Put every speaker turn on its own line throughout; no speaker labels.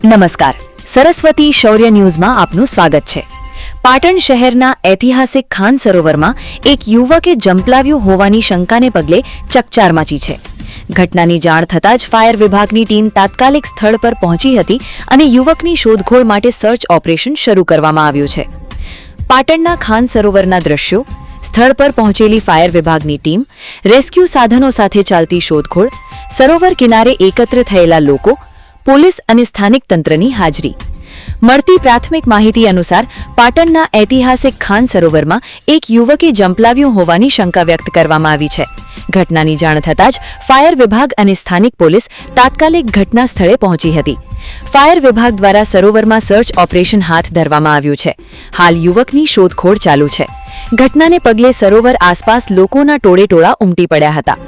નમસ્કાર, સરસ્વતી શૌર્ય ન્યૂઝમાં આપનું સ્વાગત છે। પાટણ શહેરના ઐતિહાસિક ખાન સરોવરમાં એક યુવકે જંપલાવ્યું હોવાની શંકાને પગલે ચકચાર મચી છે। ઘટનાની જાણ થતાં જ ફાયર વિભાગની ટીમ તાત્કાલિક સ્થળ પર પહોંચી હતી અને યુવકની શોધખોળ માટે સર્ચ ઓપરેશન શરૂ કરવામાં આવ્યું છે। પાટણના ખાન સરોવરના દ્રશ્યો, સ્થળ પર પહોંચેલી ફાયર વિભાગની ટીમ, રેસ્ક્યુ સાધનો સાથે ચાલતી શોધખોળ, સરોવર કિનારે એકત્ર થયેલા લોકો, પોલીસ અને સ્થાનિક તંત્રની હાજરી। મળતી પ્રાથમિક માહિતી અનુસાર પાટણના ઐતિહાસિક ખાન સરોવરમાં એક યુવકે જંપલાવ્યું હોવાની શંકા વ્યક્ત કરવામાં આવી છે। ઘટનાની જાણ થતાં જ ફાયર વિભાગ અને સ્થાનિક પોલીસ તાત્કાલિક ઘટના સ્થળે પહોંચી હતી। ફાયર વિભાગ દ્વારા સરોવરમાં સર્ચ ઓપરેશન હાથ ધરવામાં આવ્યું છે। હાલ યુવકની શોધખોળ ચાલુ છે। ઘટનાને પગલે સરોવર આસપાસ લોકોના ટોળેટોળા ઉમટી પડ્યા હતા।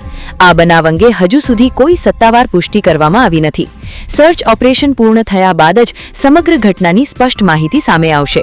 આ બનાવ અંગે હજુ સુધી કોઈ સત્તાવાર પુષ્ટિ કરવામાં આવી નથી। સર્ચ ઓપરેશન પૂર્ણ થયા બાદ જ સમગ્ર ઘટનાની સ્પષ્ટ માહિતી સામે આવશે।